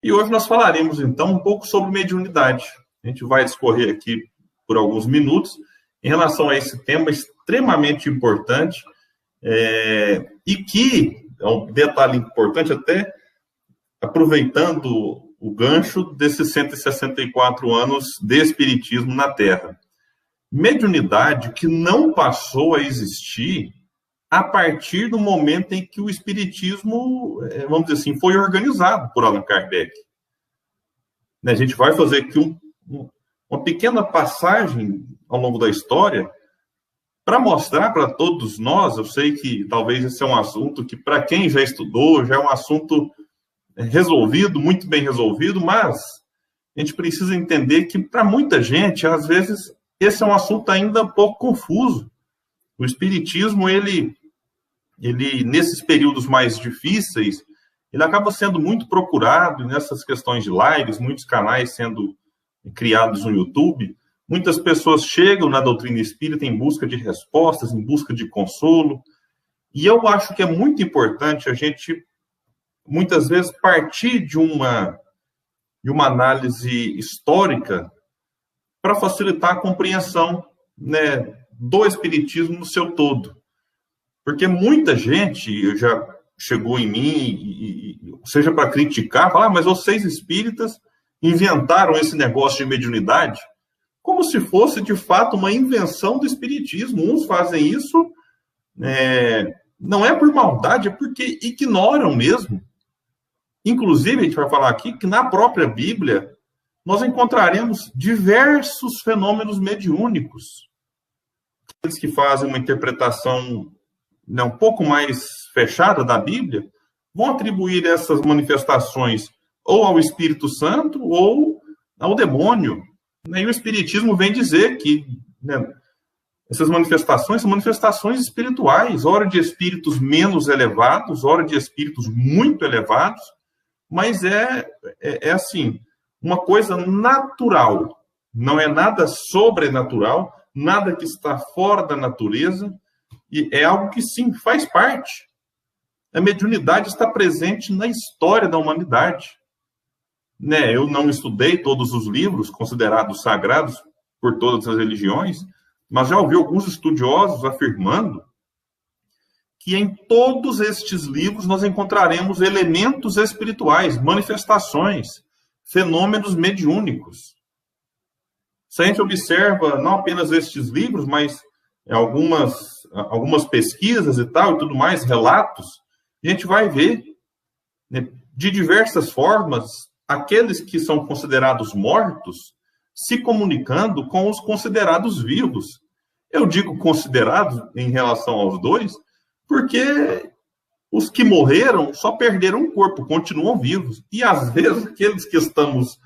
E hoje nós falaremos, então, um pouco sobre mediunidade. A gente vai discorrer aqui por alguns minutos em relação a esse tema extremamente importante e que, é um detalhe importante até, aproveitando o gancho desses 164 anos de espiritismo na Terra. Mediunidade que não passou a existir a partir do momento em que o espiritismo, vamos dizer assim, foi organizado por Allan Kardec. A gente vai fazer aqui uma pequena passagem ao longo da história para mostrar para todos nós, eu sei que talvez esse é um assunto que, para quem já estudou, já é um assunto resolvido, muito bem resolvido, mas a gente precisa entender que, para muita gente, às vezes, esse é um assunto ainda um pouco confuso. O espiritismo, ele nesses períodos mais difíceis, ele acaba sendo muito procurado nessas questões de lives, muitos canais sendo criados no YouTube. Muitas pessoas chegam na doutrina espírita em busca de respostas, em busca de consolo. E eu acho que é muito importante a gente, muitas vezes, partir de uma análise histórica para facilitar a compreensão, né, do espiritismo no seu todo. Porque muita gente já chegou em mim, seja para criticar, falar, mas vocês espíritas inventaram esse negócio de mediunidade, como se fosse, de fato, uma invenção do espiritismo. Uns fazem isso, não é por maldade, é porque ignoram mesmo. Inclusive, a gente vai falar aqui que na própria Bíblia nós encontraremos diversos fenômenos mediúnicos. Aqueles que fazem uma interpretação um pouco mais fechada da Bíblia vão atribuir essas manifestações ou ao Espírito Santo ou ao demônio. E o Espiritismo vem dizer que essas manifestações são manifestações espirituais, ora de espíritos menos elevados, ora de espíritos muito elevados, mas é assim, uma coisa natural, não é nada sobrenatural, nada que está fora da natureza, e é algo que, sim, faz parte. A mediunidade está presente na história da humanidade. Eu não estudei todos os livros considerados sagrados por todas as religiões, mas já ouvi alguns estudiosos afirmando que em todos estes livros nós encontraremos elementos espirituais, manifestações, fenômenos mediúnicos. Se a gente observa não apenas estes livros, mas algumas pesquisas e tal, e tudo mais, relatos, a gente vai ver, de diversas formas, aqueles que são considerados mortos se comunicando com os considerados vivos. Eu digo considerados em relação aos dois, porque os que morreram só perderam o corpo, continuam vivos. E, às vezes, aqueles que estamos,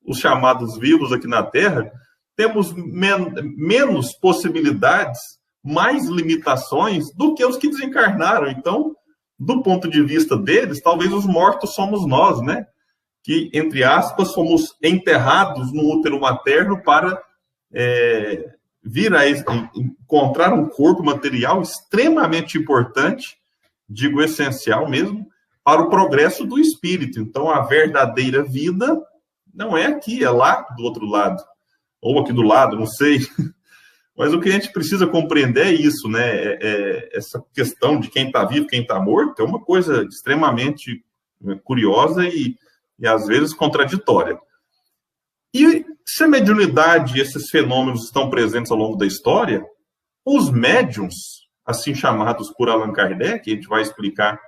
os chamados vivos aqui na Terra, temos menos possibilidades, mais limitações do que os que desencarnaram. Então, do ponto de vista deles, talvez os mortos somos nós, que, entre aspas, fomos enterrados no útero materno para vir a encontrar um corpo material extremamente importante, digo essencial mesmo, para o progresso do espírito. Então, a verdadeira vida não é aqui, é lá do outro lado. Ou aqui do lado, não sei. Mas o que a gente precisa compreender é isso, essa questão de quem está vivo, quem está morto, é uma coisa extremamente curiosa e às vezes contraditória. E se a mediunidade e esses fenômenos estão presentes ao longo da história, os médiuns, assim chamados por Allan Kardec, a gente vai explicar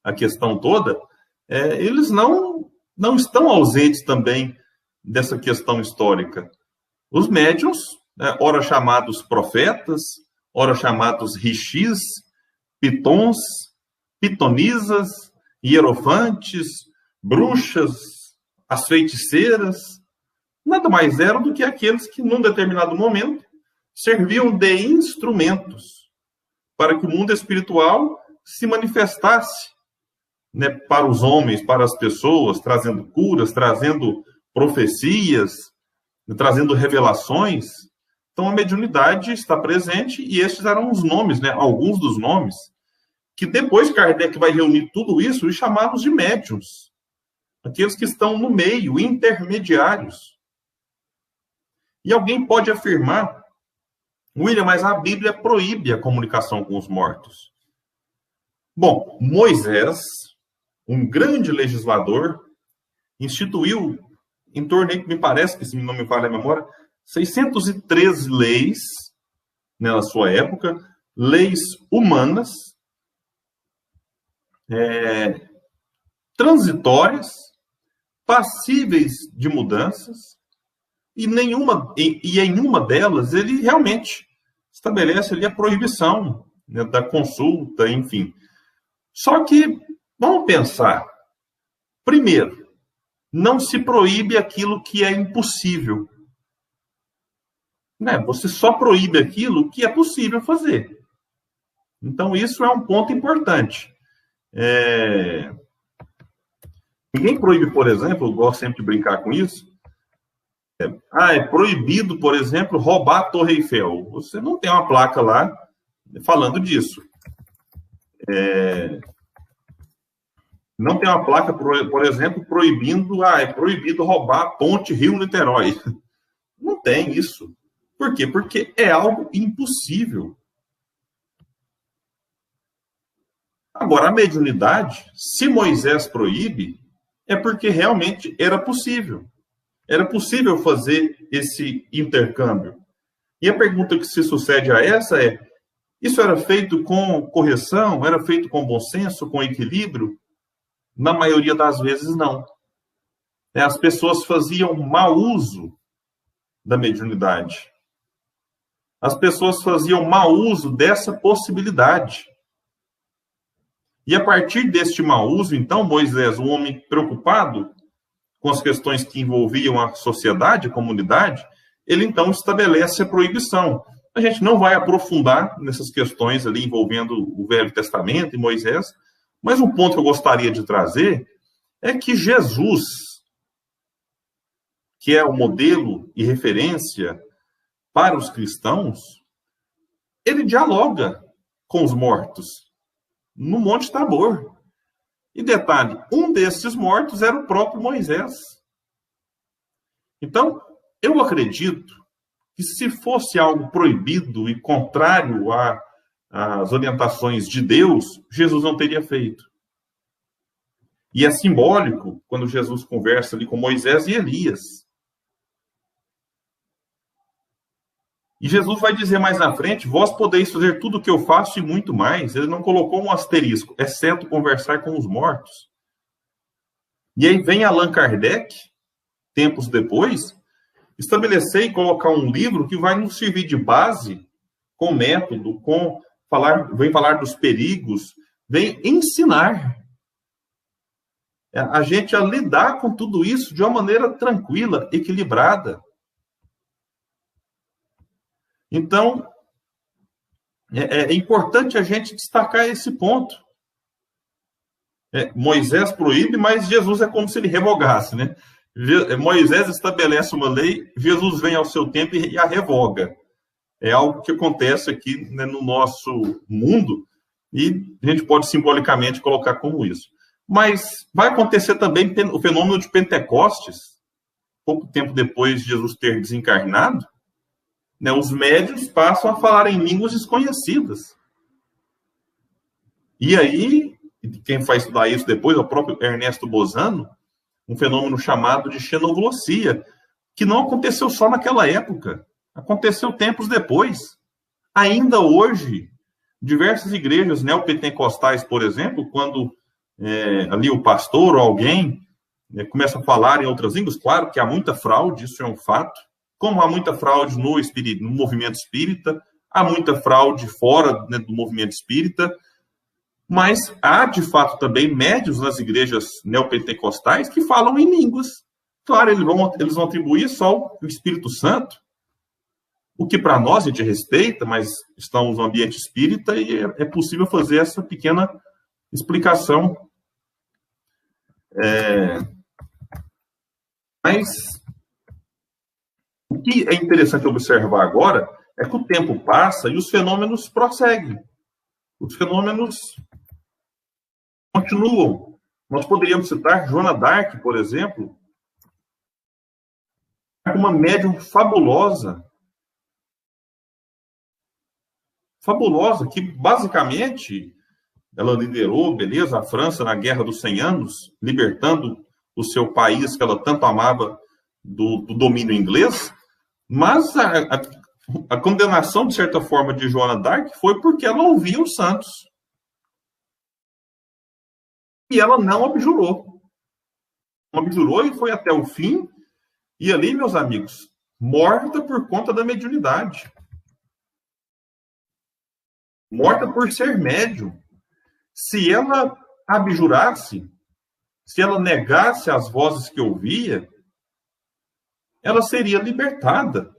a questão toda, eles não estão ausentes também dessa questão histórica. Os médiuns, ora chamados profetas, ora chamados rishis, pitons, pitonisas, hierofantes, bruxas, as feiticeiras, nada mais eram do que aqueles que, num determinado momento, serviam de instrumentos para que o mundo espiritual se manifestasse, para os homens, para as pessoas, trazendo curas, trazendo profecias, trazendo revelações. Então, a mediunidade está presente e estes eram os nomes, alguns dos nomes, que depois Kardec vai reunir tudo isso e chamá-los de médiuns. aqueles que estão no meio, intermediários. E alguém pode afirmar, William, mas a Bíblia proíbe a comunicação com os mortos. Bom, Moisés, um grande legislador, instituiu, em torno, me parece, que se não me falha a memória, 613 leis, né, na sua época, leis humanas, transitórias, passíveis de mudanças, e em uma delas ele realmente estabelece ali a proibição, né, da consulta, enfim. Só que, vamos pensar, primeiro, não se proíbe aquilo que é impossível. Né? Você só proíbe aquilo que é possível fazer. Então, isso é um ponto importante. Ninguém proíbe, por exemplo, eu gosto sempre de brincar com isso, é proibido, por exemplo, roubar a Torre Eiffel. Você não tem uma placa lá falando disso. Não tem uma placa, por exemplo, proibindo, é proibido roubar a ponte Rio-Niterói. Não tem isso. Por quê? Porque é algo impossível. Agora, a mediunidade, se Moisés proíbe, é porque realmente era possível. Era possível fazer esse intercâmbio. E a pergunta que se sucede a essa é, isso era feito com correção? Era feito com bom senso, com equilíbrio? Na maioria das vezes, não. As pessoas faziam mau uso da mediunidade. As pessoas faziam mau uso dessa possibilidade. E a partir deste mau uso, então, Moisés, um homem preocupado com as questões que envolviam a sociedade, a comunidade, ele então estabelece a proibição. A gente não vai aprofundar nessas questões ali envolvendo o Velho Testamento e Moisés, mas um ponto que eu gostaria de trazer é que Jesus, que é o modelo e referência para os cristãos, ele dialoga com os mortos no Monte Tabor. E detalhe, um desses mortos era o próprio Moisés. Então, eu acredito que se fosse algo proibido e contrário às orientações de Deus, Jesus não teria feito. E é simbólico quando Jesus conversa ali com Moisés e Elias. E Jesus vai dizer mais na frente, vós podeis fazer tudo o que eu faço e muito mais. Ele não colocou um asterisco, exceto conversar com os mortos. E aí vem Allan Kardec, tempos depois, estabelecer e colocar um livro que vai nos servir de base, com método, vem falar dos perigos, vem ensinar a gente a lidar com tudo isso de uma maneira tranquila, equilibrada. Então, é importante a gente destacar esse ponto. Moisés proíbe, mas Jesus é como se ele revogasse, né? Moisés estabelece uma lei, Jesus vem ao seu tempo e a revoga. É algo que acontece aqui, né, no nosso mundo, e a gente pode simbolicamente colocar como isso. Mas vai acontecer também o fenômeno de Pentecostes, pouco tempo depois de Jesus ter desencarnado, né, os médiuns passam a falar em línguas desconhecidas. E aí, quem vai estudar isso depois é o próprio Ernesto Bozano, um fenômeno chamado de xenoglossia, que não aconteceu só naquela época, aconteceu tempos depois. Ainda hoje, diversas igrejas neopentecostais, por exemplo, quando ali o pastor ou alguém começa a falar em outras línguas, claro que há muita fraude, isso é um fato, como há muita fraude no movimento espírita, há muita fraude fora, né, do movimento espírita, mas há, de fato, também médiuns nas igrejas neopentecostais que falam em línguas. Claro, eles vão atribuir só o Espírito Santo, o que para nós a gente respeita, mas estamos no ambiente espírita e é possível fazer essa pequena explicação. Mas o que é interessante observar agora é que o tempo passa e os fenômenos prosseguem. Os fenômenos continuam. Nós poderíamos citar Joana d'Arc, por exemplo, uma médium fabulosa, que basicamente ela liderou, beleza, a França na Guerra dos 100 Anos, libertando o seu país que ela tanto amava do domínio inglês, mas a condenação, de certa forma, de Joana d'Arc foi porque ela ouvia os santos. E ela não abjurou. Não abjurou e foi até o fim. E ali, meus amigos, morta por conta da mediunidade. Morta por ser médium. Se ela abjurasse, se ela negasse as vozes que ouvia, ela seria libertada.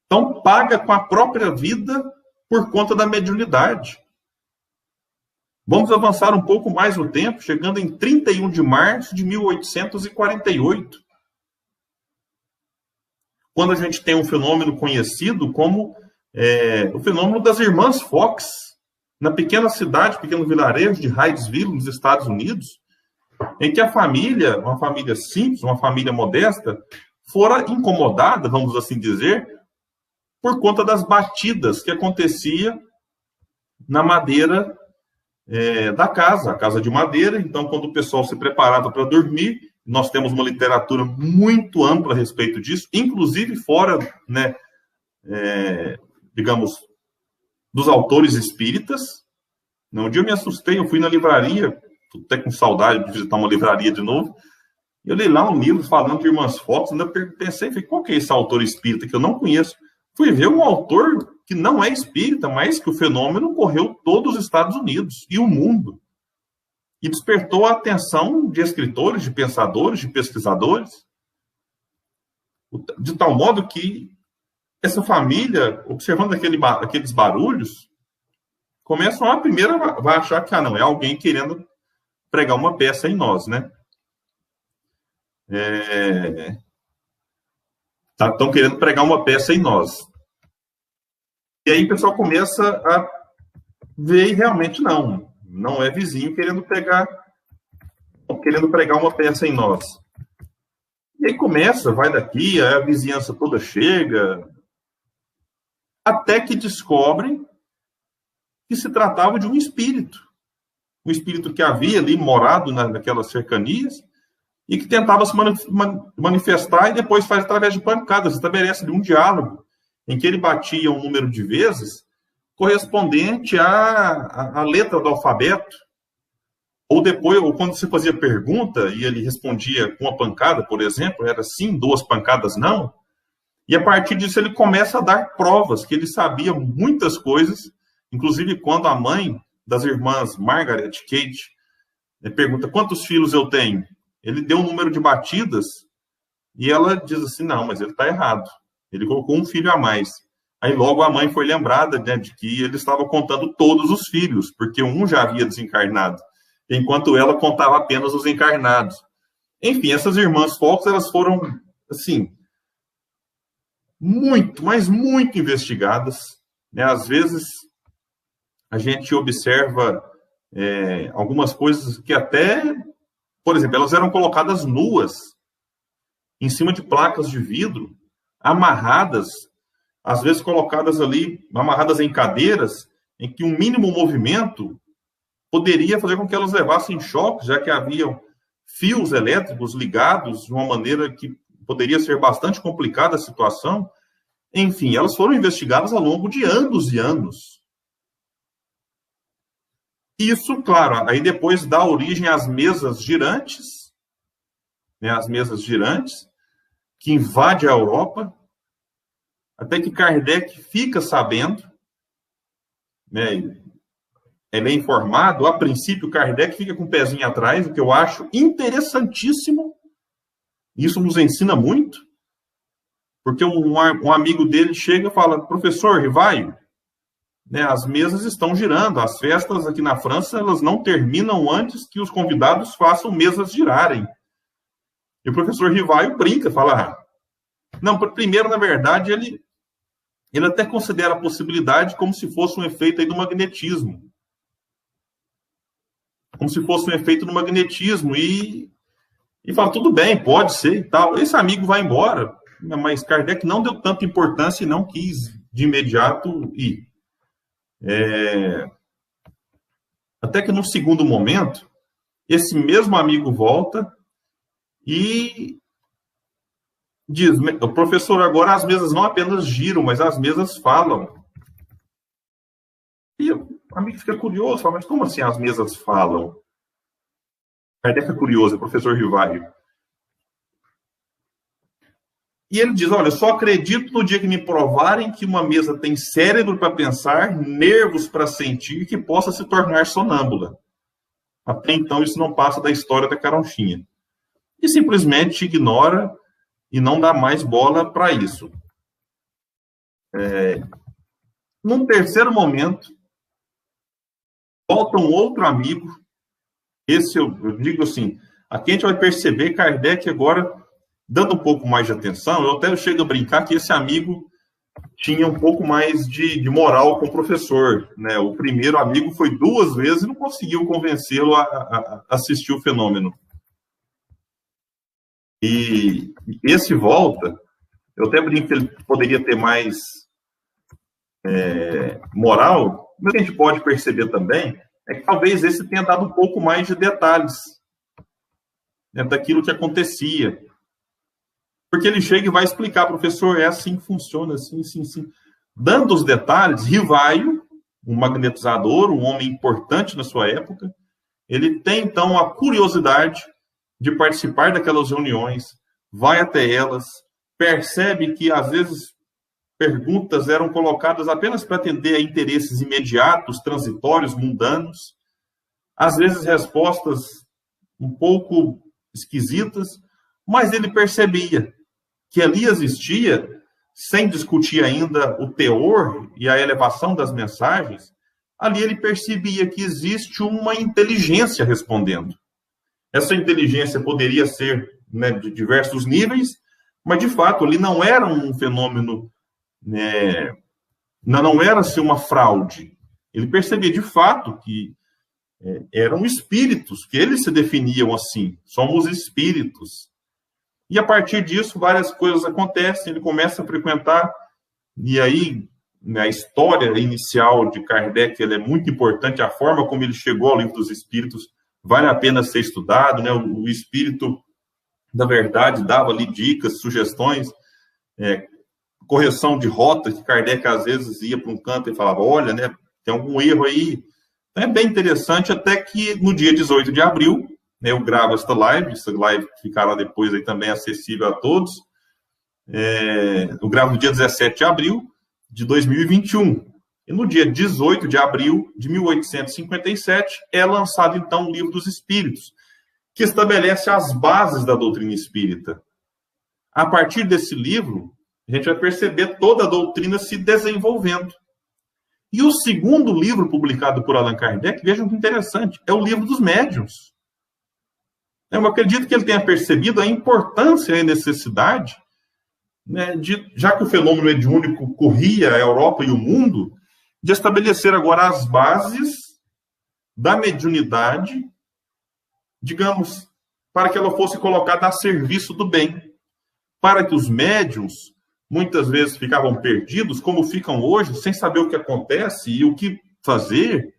Então, paga com a própria vida por conta da mediunidade. Vamos avançar um pouco mais no tempo, chegando em 31 de março de 1848. Quando a gente tem um fenômeno conhecido como o fenômeno das Irmãs Fox, na pequena cidade, pequeno vilarejo de Hydesville, nos Estados Unidos, em que a família, uma família simples, uma família modesta, fora incomodada, vamos assim dizer, por conta das batidas que acontecia na madeira da casa, a casa de madeira. Então, quando o pessoal se preparava para dormir, nós temos uma literatura muito ampla a respeito disso, inclusive fora, né, digamos, dos autores espíritas. Um dia eu me assustei, eu fui na livraria, estou até com saudade de visitar uma livraria de novo, e eu li lá um livro falando de Irmãs Fox, ainda pensei, qual que é esse autor espírita que eu não conheço? Fui ver um autor que não é espírita, mas que o fenômeno correu todos os Estados Unidos e o mundo. E despertou a atenção de escritores, de pensadores, de pesquisadores, de tal modo que essa família, observando aqueles barulhos, começam a primeira vai achar que não, é alguém querendo pregar uma peça em nós, né? Estão querendo pregar uma peça em nós. E aí o pessoal começa a ver e realmente não é vizinho querendo pregar uma peça em nós. E aí começa, vai daqui, a vizinhança toda chega, até que descobrem que se tratava de um espírito que havia ali morado naquelas cercanias e que tentava se manifestar e depois faz através de pancadas, estabelece um diálogo em que ele batia um número de vezes correspondente à letra do alfabeto, ou quando você fazia pergunta e ele respondia com uma pancada, por exemplo, era sim, 2 pancadas não, e a partir disso ele começa a dar provas que ele sabia muitas coisas, inclusive quando a mãe das irmãs Margaret Kate pergunta quantos filhos eu tenho, ele deu um número de batidas e ela diz assim, não, mas ele está errado, ele colocou um filho a mais. Aí logo a mãe foi lembrada, né, de que ele estava contando todos os filhos, porque um já havia desencarnado, enquanto ela contava apenas os encarnados. Enfim, essas irmãs Fox, elas foram, assim, muito, mas muito investigadas, né? Às vezes a gente observa algumas coisas que até, por exemplo, elas eram colocadas nuas em cima de placas de vidro, amarradas, às vezes colocadas ali, amarradas em cadeiras, em que um mínimo movimento poderia fazer com que elas levassem choque, já que haviam fios elétricos ligados de uma maneira que poderia ser bastante complicada a situação. Enfim, elas foram investigadas ao longo de anos e anos. Isso, claro, aí depois dá origem às mesas girantes, né, as mesas girantes, que invadem a Europa, até que Kardec fica sabendo, né, ele é informado, a princípio Kardec fica com o pezinho atrás, o que eu acho interessantíssimo, isso nos ensina muito, porque um amigo dele chega e fala, professor Rivaio, né, as mesas estão girando, as festas aqui na França, elas não terminam antes que os convidados façam mesas girarem. E o professor Rivaio brinca, fala, não, primeiro, na verdade, ele até considera a possibilidade como se fosse um efeito aí do magnetismo. como se fosse um efeito no magnetismo, e fala, tudo bem, pode ser e tal. Esse amigo vai embora, mas Kardec não deu tanta importância e não quis de imediato ir. Até que no segundo momento, esse mesmo amigo volta e diz, o professor, agora as mesas não apenas giram, mas as mesas falam. E o amigo fica curioso, fala, mas como assim as mesas falam? Kardec é curioso, é o professor Rivaio. E ele diz, olha, eu só acredito no dia que me provarem que uma mesa tem cérebro para pensar, nervos para sentir, que possa se tornar sonâmbula. Até então, isso não passa da história da caronchinha. E simplesmente ignora e não dá mais bola para isso. Num terceiro momento, volta um outro amigo. Esse eu digo assim, aqui a gente vai perceber Kardec agora, dando um pouco mais de atenção, eu até chego a brincar que esse amigo tinha um pouco mais de moral com o professor, né? O primeiro amigo foi 2 vezes e não conseguiu convencê-lo a assistir o fenômeno. E esse volta, eu até brinco que ele poderia ter mais moral, mas o que a gente pode perceber também é que talvez esse tenha dado um pouco mais de detalhes, né, daquilo que acontecia. Porque ele chega e vai explicar, professor, é assim que funciona, assim. Dando os detalhes, Rivaio, um magnetizador, um homem importante na sua época, ele tem, então, a curiosidade de participar daquelas reuniões, vai até elas, percebe que, às vezes, perguntas eram colocadas apenas para atender a interesses imediatos, transitórios, mundanos, às vezes respostas um pouco esquisitas, mas ele percebia que ali existia, sem discutir ainda o teor e a elevação das mensagens, ali ele percebia que existe uma inteligência respondendo. Essa inteligência poderia ser, né, de diversos níveis, mas, de fato, ali não era um fenômeno, né, não era assim, uma fraude. Ele percebia, de fato, que eram espíritos, que eles se definiam assim, somos espíritos. E, a partir disso, várias coisas acontecem, ele começa a frequentar, e aí, né, a história inicial de Kardec ela é muito importante, a forma como ele chegou ao Livro dos Espíritos vale a pena ser estudado, né? O Espírito da Verdade dava ali dicas, sugestões, correção de rota, que Kardec às vezes ia para um canto e falava, olha, né, tem algum erro aí. Então, é bem interessante, até que no dia 18 de abril, né, eu gravo essa live ficará depois aí também acessível a todos, eu gravo no dia 17 de abril de 2021, e no dia 18 de abril de 1857 é lançado então o Livro dos Espíritos, que estabelece as bases da doutrina espírita. A partir desse livro, a gente vai perceber toda a doutrina se desenvolvendo. E o segundo livro publicado por Allan Kardec, vejam que interessante, é o Livro dos Médiuns. Eu acredito que ele tenha percebido a importância e a necessidade, né, já que o fenômeno mediúnico corria a Europa e o mundo, de estabelecer agora as bases da mediunidade, digamos, para que ela fosse colocada a serviço do bem, para que os médiuns muitas vezes ficavam perdidos, como ficam hoje, sem saber o que acontece e o que fazer,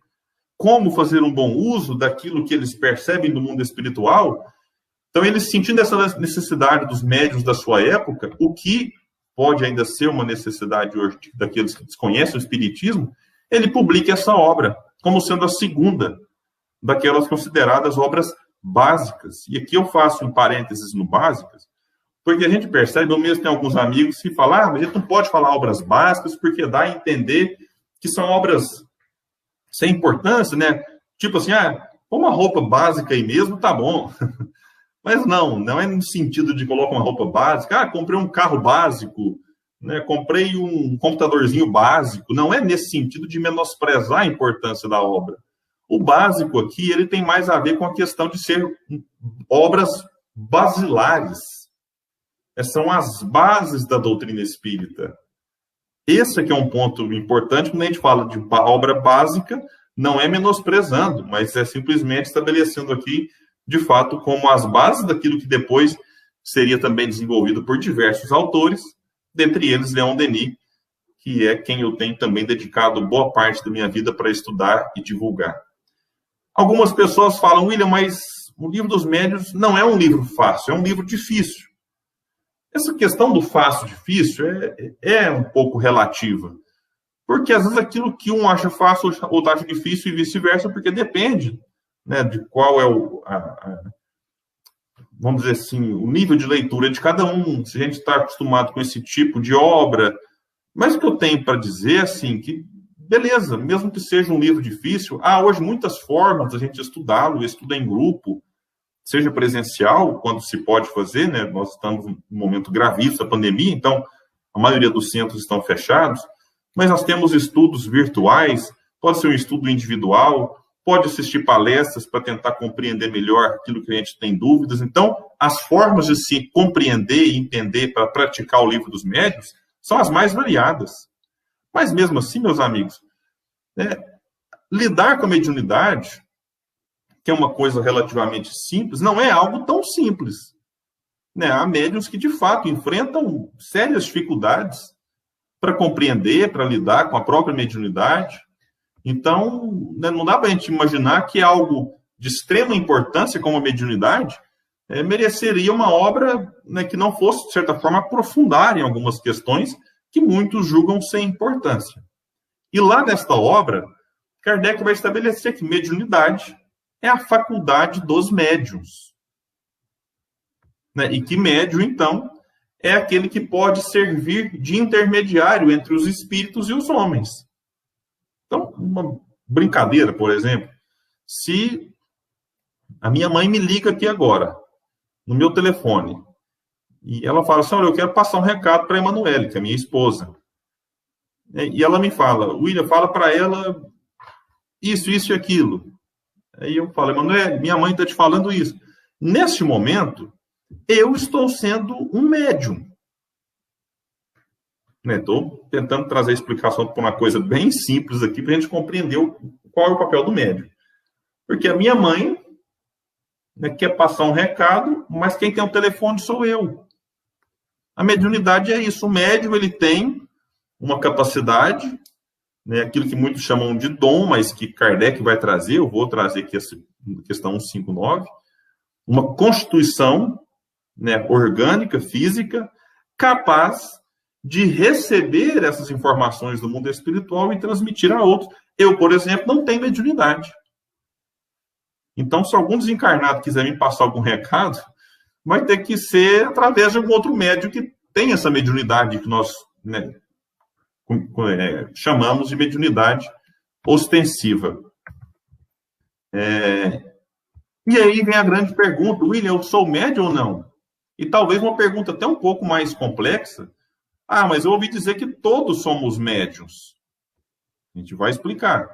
como fazer um bom uso daquilo que eles percebem do mundo espiritual. Então, eles sentindo essa necessidade dos médiuns da sua época, o que pode ainda ser uma necessidade hoje daqueles que desconhecem o espiritismo, ele publica essa obra como sendo a segunda daquelas consideradas obras básicas. E aqui eu faço um parênteses no básicas, porque a gente percebe, eu mesmo tenho alguns amigos que falam, mas a gente não pode falar obras básicas, porque dá a entender que são obras sem importância, né? Tipo assim, põe uma roupa básica aí mesmo, tá bom. Mas não é no sentido de colocar uma roupa básica, comprei um carro básico, né? Comprei um computadorzinho básico. Não é nesse sentido de menosprezar a importância da obra. O básico aqui, ele tem mais a ver com a questão de ser obras basilares. São as bases da doutrina espírita. Esse aqui é um ponto importante quando a gente fala de obra básica, Não é menosprezando, mas é simplesmente estabelecendo aqui, de fato, como as bases daquilo que depois seria também desenvolvido por diversos autores, dentre eles Leon Denis, que é quem eu tenho também dedicado boa parte da minha vida para estudar e divulgar. Algumas pessoas falam, William, mas o Livro dos Médiuns não é um livro fácil, é um livro difícil. Essa questão do fácil, difícil, é um pouco relativa. Porque, às vezes, aquilo que um acha fácil, outro acha difícil e vice-versa, porque depende, né, de qual é vamos dizer assim, o nível de leitura de cada um, se a gente está acostumado com esse tipo de obra. Mas o que eu tenho para dizer, assim, que, beleza, mesmo que seja um livro difícil, há hoje muitas formas da gente estudá-lo, estuda em grupo, seja presencial, quando se pode fazer, né? Nós estamos num momento gravíssimo da pandemia, então a maioria dos centros estão fechados, mas nós temos estudos virtuais, pode ser um estudo individual, pode assistir palestras para tentar compreender melhor aquilo que a gente tem dúvidas. Então, as formas de se compreender e entender para praticar o Livro dos Médiuns são as mais variadas. Mas mesmo assim, meus amigos, lidar com a mediunidade, que é uma coisa relativamente simples, não é algo tão simples. Há médiuns que, de fato, enfrentam sérias dificuldades para compreender, para lidar com a própria mediunidade. Então, não dá para a gente imaginar que algo de extrema importância como a mediunidade mereceria uma obra, que não fosse, de certa forma, aprofundar em algumas questões que muitos julgam sem importância. E lá nesta obra, Kardec vai estabelecer que mediunidade é a faculdade dos médiuns. E que médium, então, é aquele que pode servir de intermediário entre os espíritos e os homens. Então, uma brincadeira, por exemplo, se a minha mãe me liga aqui agora, no meu telefone, e ela fala assim, olha, eu quero passar um recado para a Emanuele, que é minha esposa. E ela me fala, William, fala para ela isso e aquilo. Aí eu falo, Emanuele, minha mãe está te falando isso. Neste momento, eu estou sendo um médium. Estou tentando trazer a explicação para uma coisa bem simples aqui, para a gente compreender qual é o papel do médium. Porque a minha mãe quer passar um recado, mas quem tem o telefone sou eu. A mediunidade é isso. O médium, ele tem uma capacidade, aquilo que muitos chamam de dom, mas que Kardec vai trazer, eu vou trazer aqui essa questão 159, uma constituição orgânica, física, capaz de receber essas informações do mundo espiritual e transmitir a outros. Eu, por exemplo, não tenho mediunidade. Então, se algum desencarnado quiser me passar algum recado, vai ter que ser através de algum outro médium que tem essa mediunidade que nós chamamos de mediunidade ostensiva. E aí vem a grande pergunta, William, eu sou médium ou não? E talvez uma pergunta até um pouco mais complexa. Mas eu ouvi dizer que todos somos médiuns. A gente vai explicar.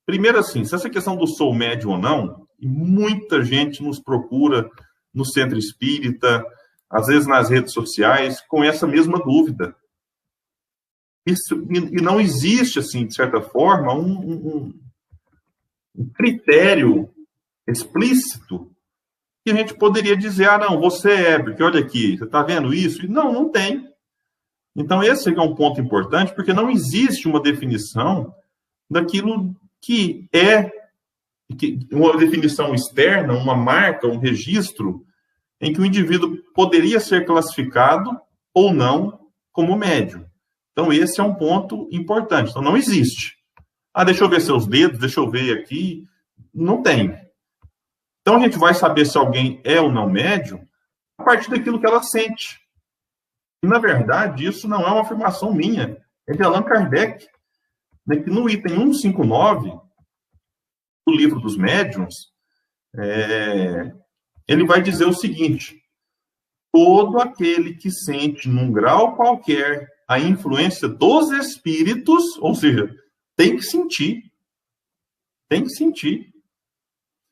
Primeiro, assim, se essa questão do sou médium ou não, muita gente nos procura no centro espírita, às vezes nas redes sociais, com essa mesma dúvida. E não existe, assim, de certa forma, um critério explícito que a gente poderia dizer, não, você é, porque olha aqui, você está vendo isso? E não tem. Então, esse é um ponto importante, porque não existe uma definição daquilo que uma definição externa, uma marca, um registro, em que o indivíduo poderia ser classificado ou não como médium. Então, esse é um ponto importante. Então, não existe. Deixa eu ver seus dedos, deixa eu ver aqui. Não tem. Então, a gente vai saber se alguém é ou não médium a partir daquilo que ela sente. E, na verdade, isso não é uma afirmação minha. É de Allan Kardec, que no item 159 do Livro dos Médiuns, ele vai dizer o seguinte: todo aquele que sente num grau qualquer a influência dos espíritos, ou seja, tem que sentir. Tem que sentir.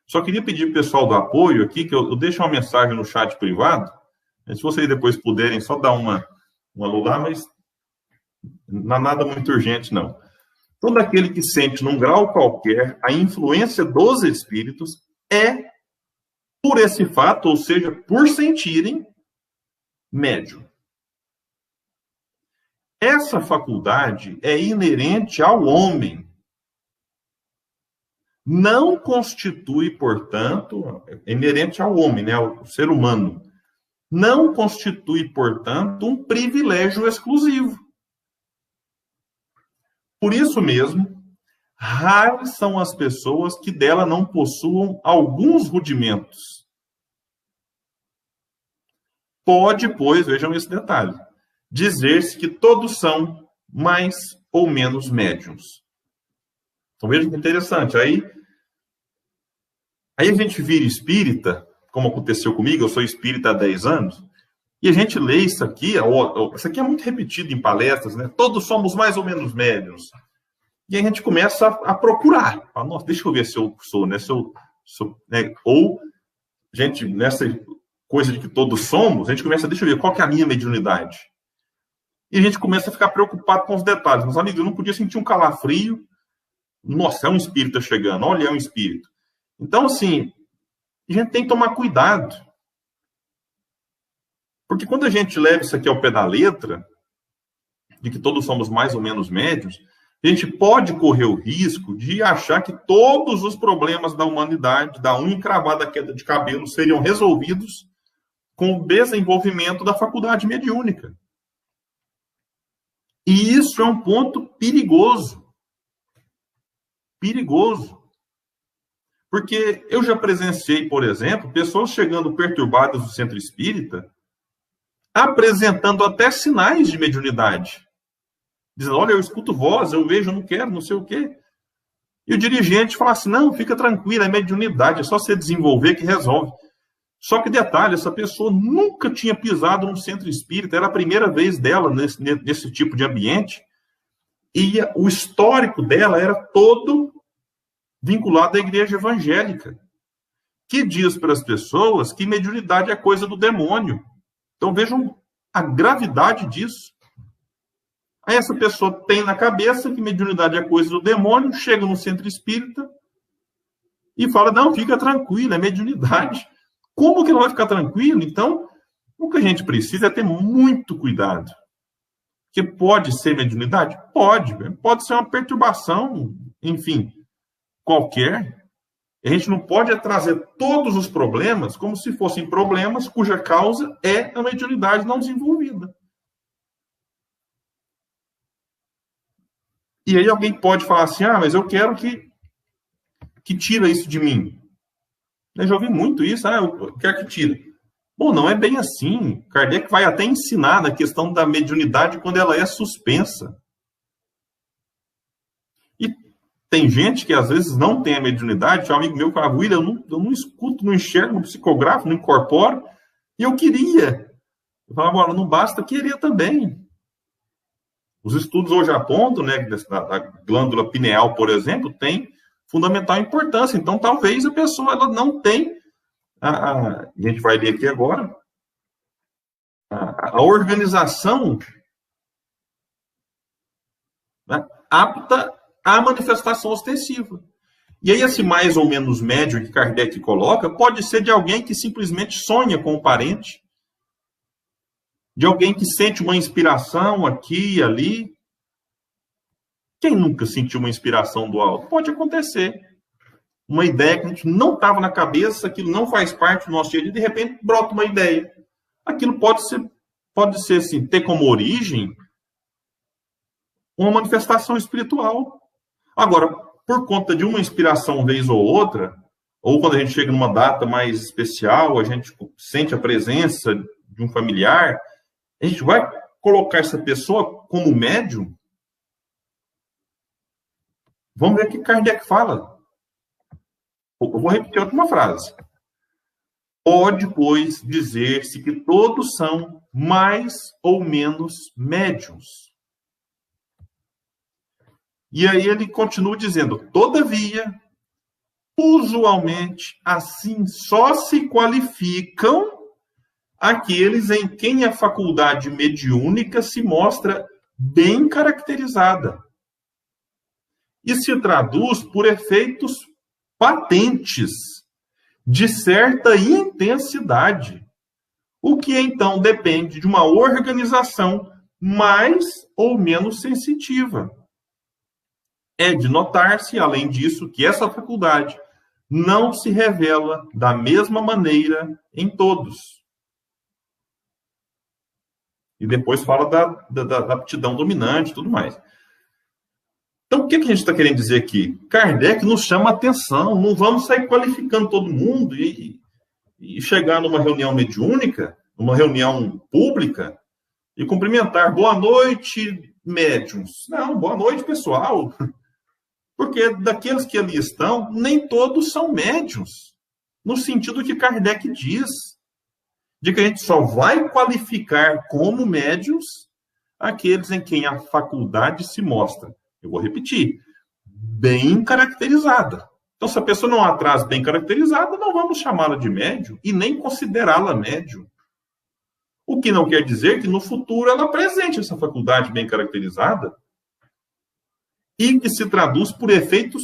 Só queria pedir para o pessoal do apoio aqui, que eu deixo uma mensagem no chat privado. Se vocês depois puderem, só dar uma alô lá, mas não é nada muito urgente, não. todo aquele que sente num grau qualquer a influência dos espíritos é, por esse fato, ou seja, por sentirem, médium. Essa faculdade é inerente ao homem. Não constitui, portanto, é inerente ao homem, né, ao ser humano. Não constitui, portanto, um privilégio exclusivo. Por isso mesmo, raras são as pessoas que dela não possuam alguns rudimentos. Pode, pois, vejam esse detalhe, dizer-se que todos são mais ou menos médiuns. Então, veja que interessante. Aí a gente vira espírita, como aconteceu comigo, eu sou espírita há 10 anos, e a gente lê isso aqui é muito repetido em palestras, né? Todos somos mais ou menos médiuns. E a gente começa a procurar. Fala, nossa, deixa eu ver se eu sou, né? Né? Ou, gente, nessa coisa de que todos somos, a gente começa, deixa eu ver, qual que é a minha mediunidade? E a gente começa a ficar preocupado com os detalhes. Meus amigos, eu não podia sentir um calafrio. Nossa, é um espírito chegando. Olha, é um espírito. Então, assim, a gente tem que tomar cuidado. Porque quando a gente leva isso aqui ao pé da letra, de que todos somos mais ou menos médios, a gente pode correr o risco de achar que todos os problemas da humanidade, da unha encravada da queda de cabelo, seriam resolvidos com o desenvolvimento da faculdade mediúnica. E isso é um ponto perigoso. Perigoso. Porque eu já presenciei, por exemplo, pessoas chegando perturbadas do centro espírita, apresentando até sinais de mediunidade. Dizendo, olha, eu escuto voz, eu vejo, eu não quero, não sei o quê. E o dirigente fala assim, não, fica tranquilo, é mediunidade, é só você desenvolver que resolve. Só que detalhe, essa pessoa nunca tinha pisado num centro espírita, era a primeira vez dela nesse tipo de ambiente, e o histórico dela era todo vinculado à igreja evangélica, que diz para as pessoas que mediunidade é coisa do demônio. Então vejam a gravidade disso. Aí essa pessoa tem na cabeça que mediunidade é coisa do demônio, chega no centro espírita e fala, não, fica tranquilo, é mediunidade. Como que ela vai ficar tranquilo? Então, o que a gente precisa é ter muito cuidado. Porque pode ser mediunidade? Pode ser uma perturbação, enfim, qualquer. A gente não pode trazer todos os problemas como se fossem problemas cuja causa é a mediunidade não desenvolvida. E aí alguém pode falar assim, mas eu quero que tira isso de mim. Eu já ouvi muito isso, eu quero que tire. Bom, não é bem assim. Kardec vai até ensinar na questão da mediunidade quando ela é suspensa. E tem gente que às vezes não tem a mediunidade. Tinha um amigo meu que falava, William, eu não escuto, não enxergo, não psicografo, não incorporo. E eu queria. Eu falava, agora, não basta, queria também. Os estudos hoje apontam, né, da glândula pineal, por exemplo, tem fundamental importância. Então, talvez a pessoa ela não tem, a gente vai ler aqui agora, a organização, né, apta à manifestação ostensiva. E aí, esse mais ou menos médio que Kardec coloca, pode ser de alguém que simplesmente sonha com o parente, de alguém que sente uma inspiração aqui e ali. Quem nunca sentiu uma inspiração do alto? Pode acontecer. Uma ideia que a gente não estava na cabeça, aquilo não faz parte do nosso dia a dia, de repente brota uma ideia. Aquilo pode ser assim, ter como origem uma manifestação espiritual. Agora, por conta de uma inspiração vez ou outra, ou quando a gente chega numa data mais especial, a gente sente a presença de um familiar, a gente vai colocar essa pessoa como médium? Vamos ver o que Kardec fala. Eu vou repetir a última frase. Pode, pois, dizer-se que todos são mais ou menos médiuns. E aí ele continua dizendo, todavia, usualmente, assim só se qualificam aqueles em quem a faculdade mediúnica se mostra bem caracterizada. e se traduz por efeitos patentes, de certa intensidade, o que então depende de uma organização mais ou menos sensitiva. É de notar-se, além disso, que essa faculdade não se revela da mesma maneira em todos. E depois fala da aptidão dominante e tudo mais. Então, o que a gente está querendo dizer aqui? Kardec nos chama a atenção, não vamos sair qualificando todo mundo e chegar numa reunião mediúnica, numa reunião pública, e cumprimentar, boa noite, médiuns. Não, boa noite, pessoal. Porque daqueles que ali estão, nem todos são médiuns, no sentido que Kardec diz, de que a gente só vai qualificar como médiuns aqueles em quem a faculdade se mostra. Eu vou repetir, bem caracterizada. Então, se a pessoa não atrás bem caracterizada, não vamos chamá-la de médium e nem considerá-la médium. O que não quer dizer que no futuro ela apresente essa faculdade bem caracterizada e que se traduz por efeitos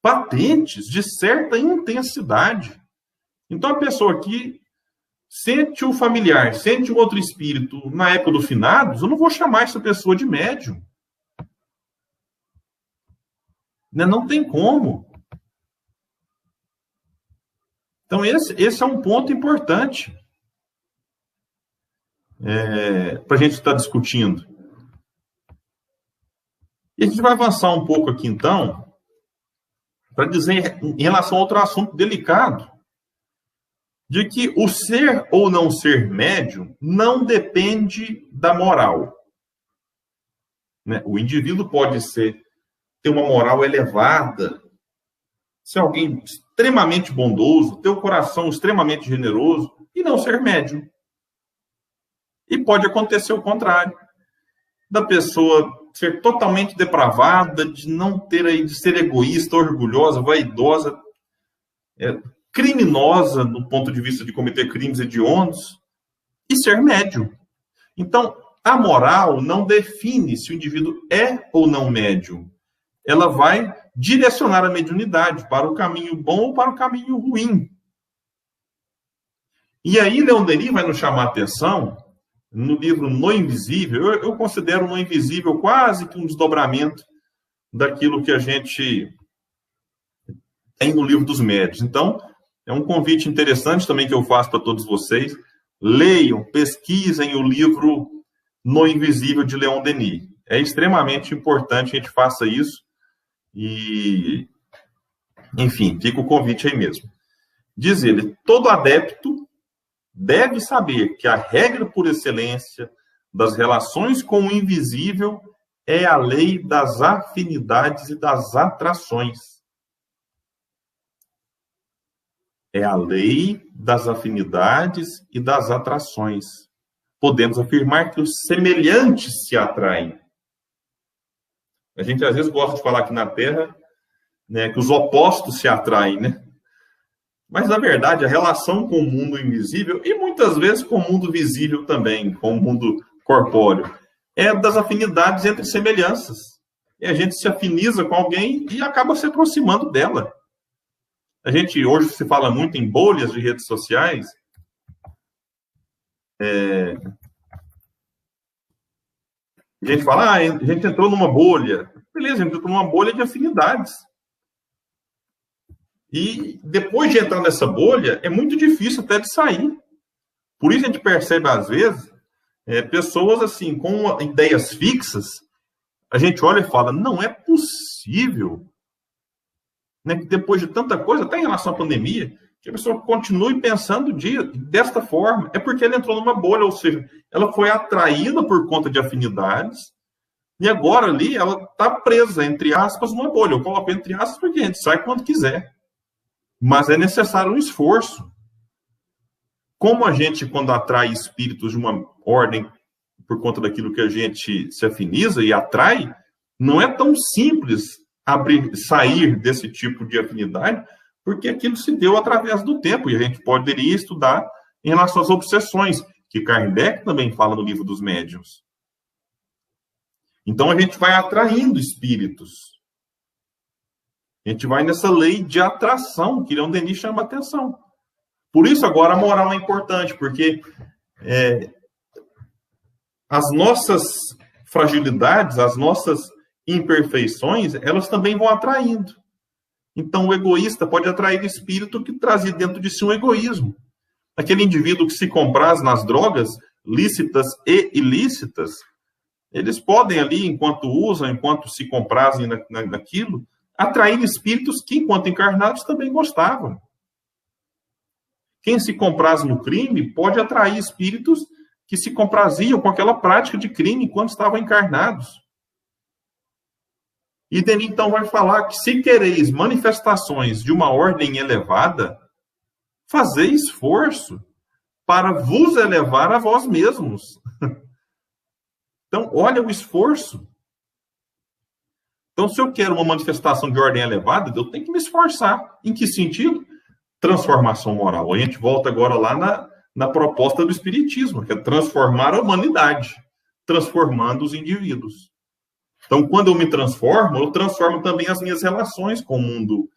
patentes de certa intensidade. Então, a pessoa que sente o familiar, sente o outro espírito na época do finados, eu não vou chamar essa pessoa de médium. Não tem como. Então, esse é um ponto importante para a gente estar discutindo. E a gente vai avançar um pouco aqui, então, para dizer, em relação a outro assunto delicado, de que o ser ou não ser médium não depende da moral. Né? O indivíduo pode ter uma moral elevada, ser alguém extremamente bondoso, ter um coração extremamente generoso e não ser médium. E pode acontecer o contrário, da pessoa ser totalmente depravada, de não ter aí, de ser egoísta, orgulhosa, vaidosa, criminosa do ponto de vista de cometer crimes hediondos e ser médium. Então, a moral não define se o indivíduo é ou não médium. Ela vai direcionar a mediunidade para o caminho bom ou para o caminho ruim. E aí, Leon Denis vai nos chamar a atenção no livro No Invisível. Eu considero o No Invisível quase que um desdobramento daquilo que a gente tem no Livro dos Médiuns. Então, é um convite interessante também que eu faço para todos vocês. Leiam, pesquisem o livro No Invisível de Leon Denis. É extremamente importante que a gente faça isso. E, enfim, fica o convite aí mesmo. Diz ele, todo adepto deve saber que a regra por excelência das relações com o invisível é a lei das afinidades e das atrações. É a lei das afinidades e das atrações. Podemos afirmar que os semelhantes se atraem. A gente às vezes gosta de falar aqui na Terra, né, que os opostos se atraem, né? Mas, na verdade, a relação com o mundo invisível, e muitas vezes com o mundo visível também, com o mundo corpóreo, é das afinidades entre semelhanças. E a gente se afiniza com alguém e acaba se aproximando dela. A gente, hoje, se fala muito em bolhas de redes sociais. A gente fala, a gente entrou numa bolha. Beleza, a gente entrou numa bolha de afinidades. E depois de entrar nessa bolha, é muito difícil até de sair. Por isso a gente percebe, às vezes, pessoas assim, com ideias fixas, a gente olha e fala, não é possível, né, que depois de tanta coisa, até em relação à pandemia, que a pessoa continue pensando desta forma. É porque ela entrou numa bolha, ou seja, ela foi atraída por conta de afinidades, e agora ali ela está presa, entre aspas, numa bolha. Eu coloco entre aspas porque a gente sai quando quiser. Mas é necessário um esforço. Como a gente, quando atrai espíritos de uma ordem por conta daquilo que a gente se afiniza e atrai, não é tão simples sair desse tipo de afinidade, porque aquilo se deu através do tempo, e a gente poderia estudar em relação às obsessões, que Kardec também fala no Livro dos Médiuns. Então a gente vai atraindo espíritos. A gente vai nessa lei de atração, que Leon Denis chama a atenção. Por isso, agora, a moral é importante, porque as nossas fragilidades, as nossas imperfeições, elas também vão atraindo. Então, o egoísta pode atrair espírito que trazia dentro de si um egoísmo. Aquele indivíduo que se compraz nas drogas, lícitas e ilícitas, eles podem ali, enquanto usam, enquanto se comprazem naquilo, atrair espíritos que, enquanto encarnados, também gostavam. Quem se compraz no crime pode atrair espíritos que se compraziam com aquela prática de crime enquanto estavam encarnados. E Denis, então, vai falar que se quereis manifestações de uma ordem elevada, fazei esforço para vos elevar a vós mesmos. Então, olha o esforço. Então, se eu quero uma manifestação de ordem elevada, eu tenho que me esforçar. Em que sentido? Transformação moral. A gente volta agora lá na proposta do Espiritismo, que é transformar a humanidade, transformando os indivíduos. Então, quando eu me transformo, eu transformo também as minhas relações com o mundo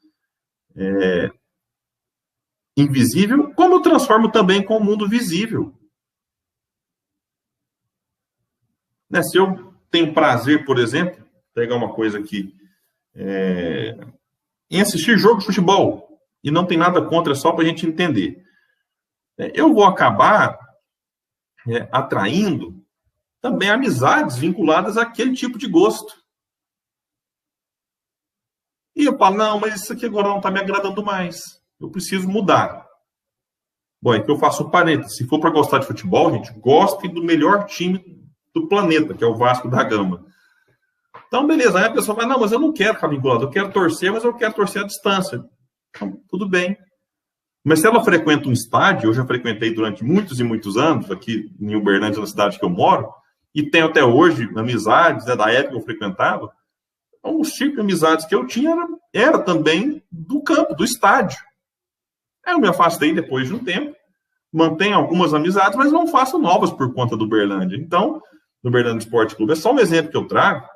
invisível, como eu transformo também com o mundo visível. Né? Se eu tenho prazer, por exemplo, vou pegar uma coisa aqui, em assistir jogo de futebol, e não tem nada contra, é só para a gente entender. Eu vou acabar atraindo também amizades vinculadas àquele tipo de gosto. E eu falo, não, mas isso aqui agora não está me agradando mais. Eu preciso mudar. Bom, então eu faço um parênteses. Se for para gostar de futebol, gente, goste do melhor time do planeta, que é o Vasco da Gama. Então, beleza. Aí a pessoa vai, não, mas eu não quero ficar vinculado. Eu quero torcer, mas eu quero torcer à distância. Então, tudo bem. Mas se ela frequenta um estádio, eu já frequentei durante muitos e muitos anos, aqui em Uberlândia, na cidade que eu moro, e tenho até hoje amizades, da época que eu frequentava, então, os tipos de amizades que eu tinha era também do campo, do estádio. Aí eu me afastei depois de um tempo, mantenho algumas amizades, mas não faço novas por conta do Uberlândia. Então, no Uberlândia Esporte Clube, é só um exemplo que eu trago,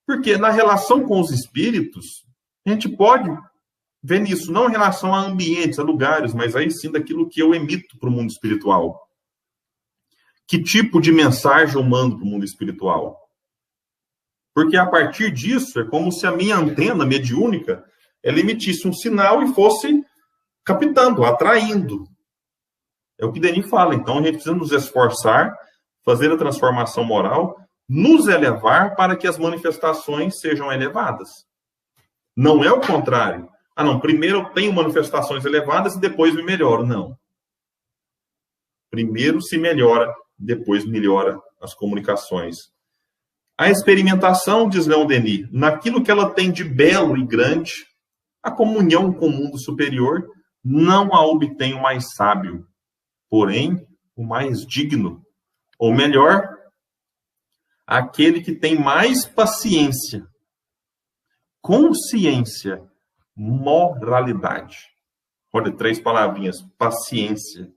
porque na relação com os espíritos, a gente pode ver nisso, não em relação a ambientes, a lugares, mas aí sim daquilo que eu emito para o mundo espiritual. Que tipo de mensagem eu mando para o mundo espiritual? Porque a partir disso, é como se a minha antena mediúnica, ela emitisse um sinal e fosse captando, atraindo. É o que Denis fala. Então, a gente precisa nos esforçar, fazer a transformação moral, nos elevar para que as manifestações sejam elevadas. Não é o contrário. Ah, não, primeiro eu tenho manifestações elevadas e depois me melhoro. Não. Primeiro se melhora, depois melhora as comunicações. A experimentação, diz Leon Denis, naquilo que ela tem de belo e grande, a comunhão com o mundo superior, não a obtém o mais sábio, porém o mais digno. Ou melhor, aquele que tem mais paciência, consciência, moralidade. Olha, 3 palavrinhas: paciência,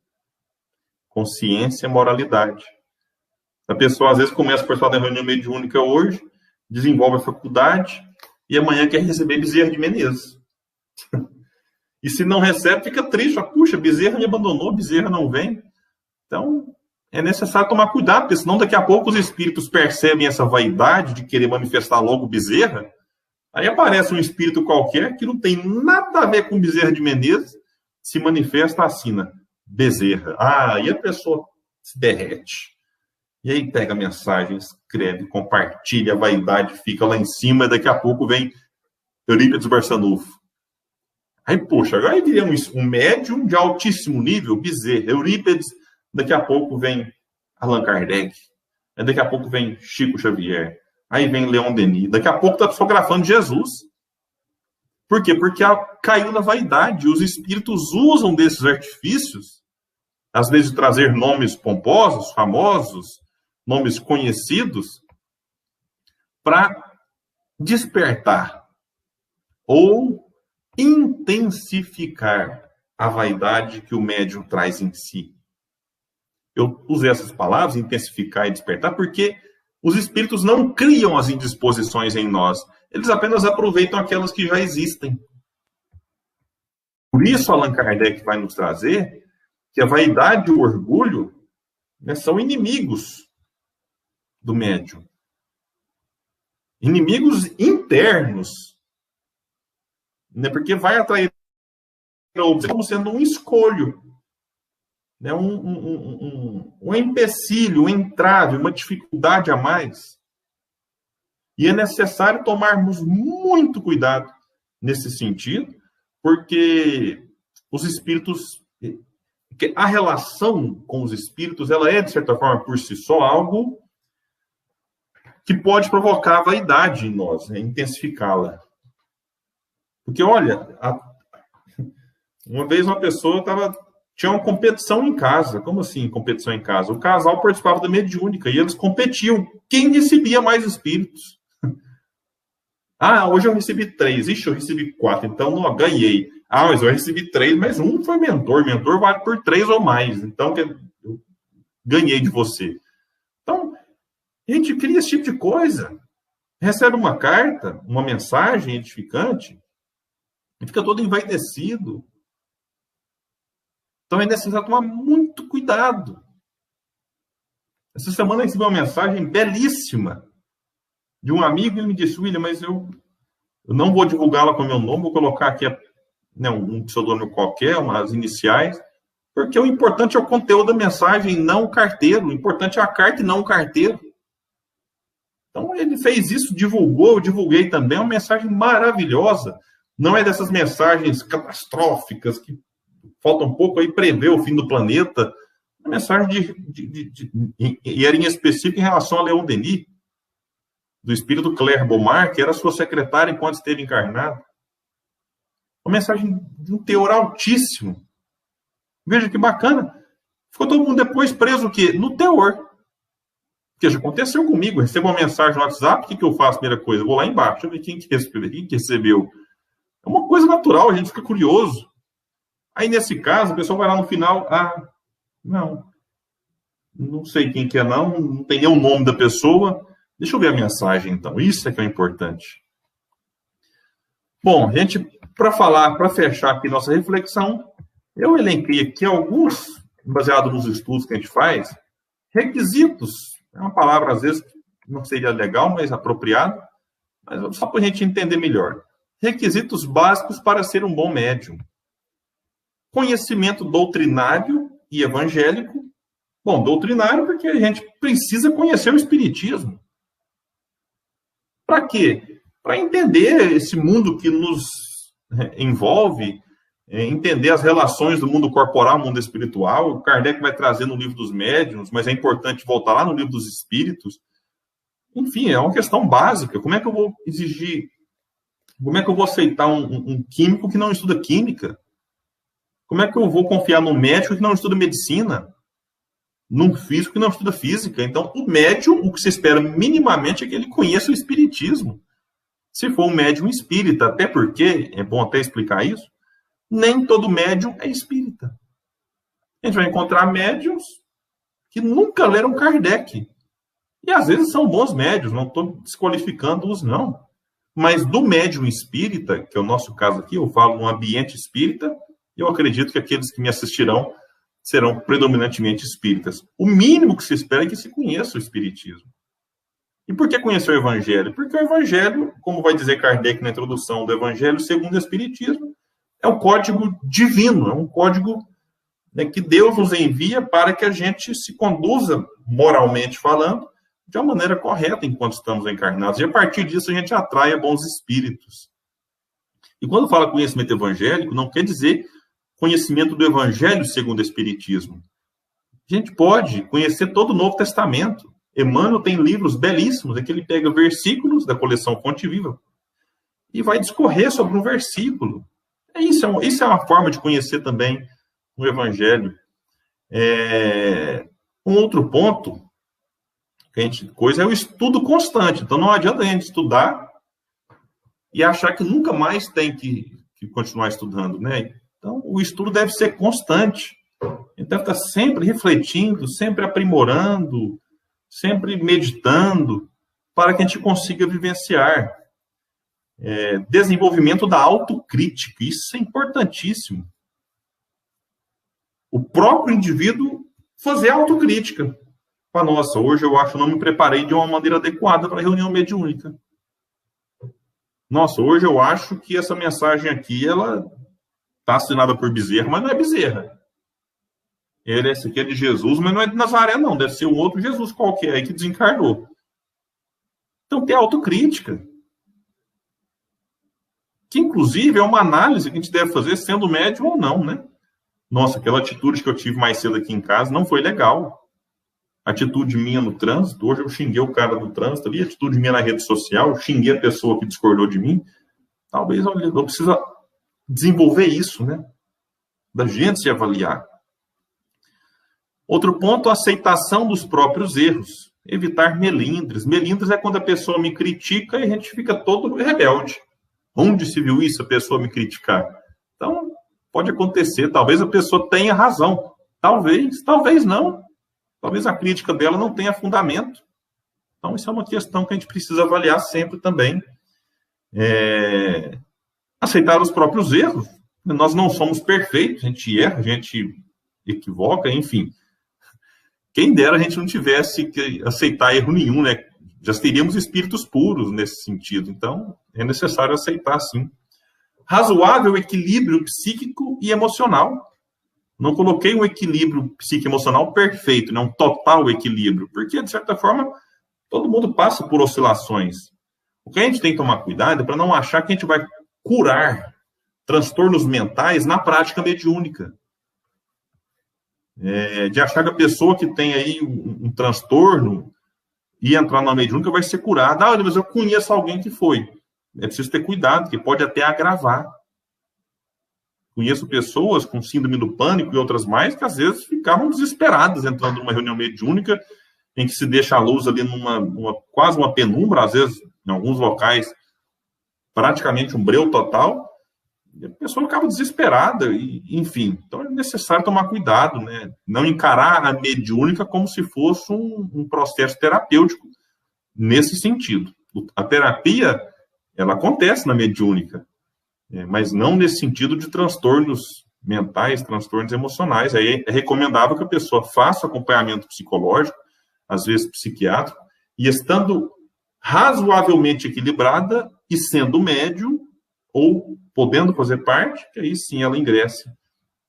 consciência, moralidade. A pessoa, às vezes, começa a participar da reunião mediúnica hoje, desenvolve a faculdade, e amanhã quer receber Bezerra de Menezes. E se não recebe, fica triste. Puxa, Bezerra me abandonou, Bezerra não vem. Então, é necessário tomar cuidado, porque senão daqui a pouco os espíritos percebem essa vaidade de querer manifestar logo Bezerra. Aí aparece um espírito qualquer que não tem nada a ver com Bezerra de Menezes, se manifesta, assina Bezerra. E a pessoa se derrete. E aí pega a mensagem, escreve, compartilha, a vaidade fica lá em cima, e daqui a pouco vem Eurípides Barçanufo. Aí, poxa, agora viria um médium de altíssimo nível, Bezerra, Eurípides, daqui a pouco vem Allan Kardec, daqui a pouco vem Chico Xavier, aí vem Leon Denis, daqui a pouco está psicografando Jesus. Por quê? Porque caiu na vaidade, os espíritos usam desses artifícios, às vezes de trazer nomes pomposos, famosos, nomes conhecidos, para despertar ou intensificar a vaidade que o médium traz em si. Eu usei essas palavras, intensificar e despertar, porque os espíritos não criam as indisposições em nós. Eles apenas aproveitam aquelas que já existem. Por isso, Allan Kardec vai nos trazer que a vaidade e o orgulho, né, são inimigos do médium. Inimigos internos. Né, porque vai atrair como sendo um escolho, né, um empecilho, um entrave, uma dificuldade a mais. E é necessário tomarmos muito cuidado nesse sentido, porque os espíritos, a relação com os espíritos, ela é, de certa forma, por si só, algo que pode provocar vaidade em nós, né, intensificá-la. Porque, olha, uma vez uma pessoa tinha uma competição em casa. Como assim, competição em casa? O casal participava da mediúnica e eles competiam. Quem recebia mais espíritos? Ah, hoje eu recebi 3. Ixi, eu recebi 4. Então, não, ganhei. Ah, mas eu recebi 3, mas um foi mentor. Mentor vale por 3 ou mais. Então, eu ganhei de você. Então, a gente cria esse tipo de coisa. Recebe uma carta, uma mensagem edificante, e fica todo envaidecido. Então, é necessário tomar muito cuidado. Essa semana eu recebi uma mensagem belíssima de um amigo, ele me disse: William, mas eu não vou divulgá-la com o meu nome, vou colocar aqui um pseudônimo qualquer, umas iniciais, porque o importante é o conteúdo da mensagem, não o carteiro. O importante é a carta e não o carteiro. Então, ele fez isso, divulgou, eu divulguei também, uma mensagem maravilhosa. Não é dessas mensagens catastróficas que falta um pouco aí prever o fim do planeta. Uma mensagem e era em específico em relação a Leon Denis, do espírito Claire Beaumont, que era sua secretária enquanto esteve encarnado. Uma mensagem de um teor altíssimo. Veja que bacana. Ficou todo mundo depois preso o quê? No teor. Porque já aconteceu comigo. Eu recebo uma mensagem no WhatsApp, o que eu faço? Primeira coisa, eu vou lá embaixo, ver quem que recebeu. É uma coisa natural, a gente fica curioso. Aí, nesse caso, a pessoa vai lá no final, não sei quem que é, não tem nem o nome da pessoa. Deixa eu ver a mensagem, então. Isso é que é importante. Bom, gente, para fechar aqui nossa reflexão, eu elenquei aqui alguns, baseado nos estudos que a gente faz, requisitos. É uma palavra, às vezes, não seria legal, mas apropriado, mas só para a gente entender melhor. Requisitos básicos para ser um bom médium. Conhecimento doutrinário e evangélico. Bom, doutrinário porque a gente precisa conhecer o Espiritismo. Para quê? Para entender esse mundo que nos envolve, entender as relações do mundo corporal, mundo espiritual. O Kardec vai trazer no Livro dos Médiuns, mas é importante voltar lá no Livro dos Espíritos. Enfim, é uma questão básica. Como é que eu vou exigir, como é que eu vou aceitar um químico que não estuda química? Como é que eu vou confiar num médico que não estuda medicina? Num físico que não estuda física? Então, o médium, o que se espera minimamente é que ele conheça o espiritismo. Se for um médium espírita, até porque, é bom até explicar isso, nem todo médium é espírita. A gente vai encontrar médiums que nunca leram Kardec. E às vezes são bons médiums, não estou desqualificando-os, não. Mas do médium espírita, que é o nosso caso aqui, eu falo no ambiente espírita, eu acredito que aqueles que me assistirão serão predominantemente espíritas. O mínimo que se espera é que se conheça o espiritismo. E por que conhecer o Evangelho? Porque o Evangelho, como vai dizer Kardec na introdução do Evangelho segundo o Espiritismo, é um código divino, é um código, né, que Deus nos envia para que a gente se conduza, moralmente falando, de uma maneira correta enquanto estamos encarnados. E a partir disso a gente atrai bons espíritos. E quando fala conhecimento evangélico, não quer dizer conhecimento do Evangelho segundo o Espiritismo. A gente pode conhecer todo o Novo Testamento. Emmanuel tem livros belíssimos, é que ele pega versículos da coleção Fonte Viva e vai discorrer sobre um versículo. Isso é uma forma de conhecer também o Evangelho. Um outro ponto é o estudo constante. Então, não adianta a gente estudar e achar que nunca mais tem que continuar estudando, né? Então, o estudo deve ser constante. A gente deve estar sempre refletindo, sempre aprimorando, sempre meditando, para que a gente consiga vivenciar. Desenvolvimento da autocrítica. Isso é importantíssimo. O próprio indivíduo fazer autocrítica. Nossa, hoje eu acho que não me preparei de uma maneira adequada para a reunião mediúnica. Nossa, hoje eu acho que essa mensagem aqui, ela está assinada por Bezerra, mas não é Bezerra. Esse aqui é de Jesus, mas não é de Nazaré, não. Deve ser um outro Jesus qualquer aí que desencarnou. Então, ter autocrítica. Que, inclusive, é uma análise que a gente deve fazer sendo médium ou não, né? Nossa, aquela atitude que eu tive mais cedo aqui em casa não foi legal. Atitude minha no trânsito, hoje eu xinguei o cara no trânsito ali, atitude minha na rede social, eu xinguei a pessoa que discordou de mim. Talvez eu precisa desenvolver isso, né? Da gente se avaliar. Outro ponto, a aceitação dos próprios erros. Evitar melindres. Melindres é quando a pessoa me critica e a gente fica todo rebelde. Onde se viu isso, a pessoa me criticar? Então, pode acontecer. Talvez a pessoa tenha razão. Talvez não. Talvez a crítica dela não tenha fundamento. Então, isso é uma questão que a gente precisa avaliar sempre também. Aceitar os próprios erros. Nós não somos perfeitos, a gente erra, a gente equivoca, enfim. Quem dera a gente não tivesse que aceitar erro nenhum, né? Já teríamos espíritos puros nesse sentido. Então, é necessário aceitar, sim. Razoável equilíbrio psíquico e emocional. Não coloquei um equilíbrio psique-emocional perfeito, né? Um total equilíbrio, porque, de certa forma, todo mundo passa por oscilações. O que a gente tem que tomar cuidado é para não achar que a gente vai curar transtornos mentais na prática mediúnica. De achar que a pessoa que tem aí um transtorno e entrar na mediúnica vai ser curada. Ah, mas eu conheço alguém que foi. É preciso ter cuidado, que pode até agravar. Conheço pessoas com síndrome do pânico e outras mais que às vezes ficavam desesperadas entrando numa reunião mediúnica em que se deixa a luz ali quase uma penumbra, às vezes, em alguns locais, praticamente um breu total, e a pessoa ficava desesperada, enfim. Então é necessário tomar cuidado, né? Não encarar a mediúnica como se fosse um processo terapêutico nesse sentido. A terapia, ela acontece na mediúnica, mas não nesse sentido de transtornos mentais, transtornos emocionais. Aí é recomendável que a pessoa faça acompanhamento psicológico, às vezes psiquiátrico, e estando razoavelmente equilibrada e sendo médium, ou podendo fazer parte, que aí sim ela ingresse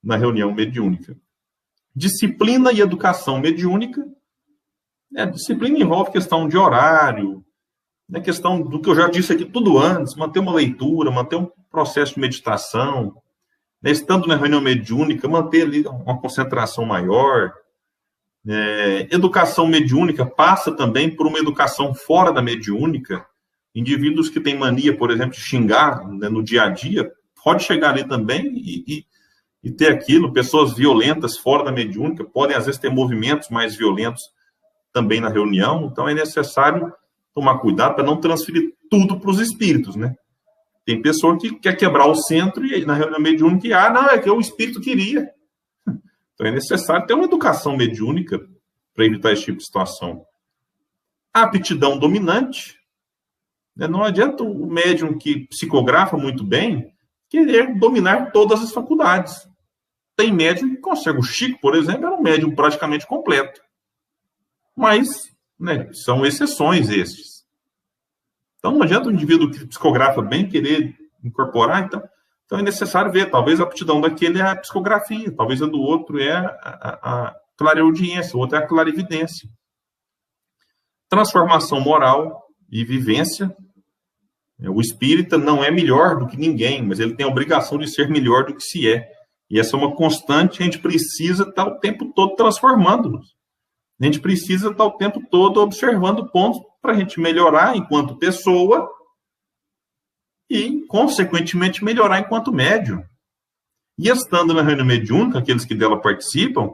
na reunião mediúnica. Disciplina e educação mediúnica. Disciplina envolve questão de horário, questão do que eu já disse aqui tudo antes, manter uma leitura, manter um processo de meditação, estando na reunião mediúnica, manter ali uma concentração maior. Educação mediúnica passa também por uma educação fora da mediúnica. Indivíduos que têm mania, por exemplo, de xingar, né, no dia a dia, pode chegar ali também e ter aquilo. Pessoas violentas fora da mediúnica podem, às vezes, ter movimentos mais violentos também na reunião. Então, é necessário tomar cuidado para não transferir tudo para os espíritos, né? Tem pessoa que quer quebrar o centro e na reunião mediúnica, não, é que o espírito queria. Então, é necessário ter uma educação mediúnica para evitar esse tipo de situação. A aptidão dominante. Não adianta o médium que psicografa muito bem querer dominar todas as faculdades. Tem médium que consegue. O Chico, por exemplo, era um médium praticamente completo. Mas, né, são exceções estes. Então, não adianta o indivíduo que psicografa bem querer incorporar. Então é necessário ver. Talvez a aptidão daquele é a psicografia. Talvez a do outro é a clareaudiência. O outro é a clarividência. Transformação moral e vivência. O espírita não é melhor do que ninguém, mas ele tem a obrigação de ser melhor do que se é. E essa é uma constante, a gente precisa estar o tempo todo transformando-nos. A gente precisa estar o tempo todo observando pontos para a gente melhorar enquanto pessoa e, consequentemente, melhorar enquanto médium. E estando na reunião mediúnica, aqueles que dela participam,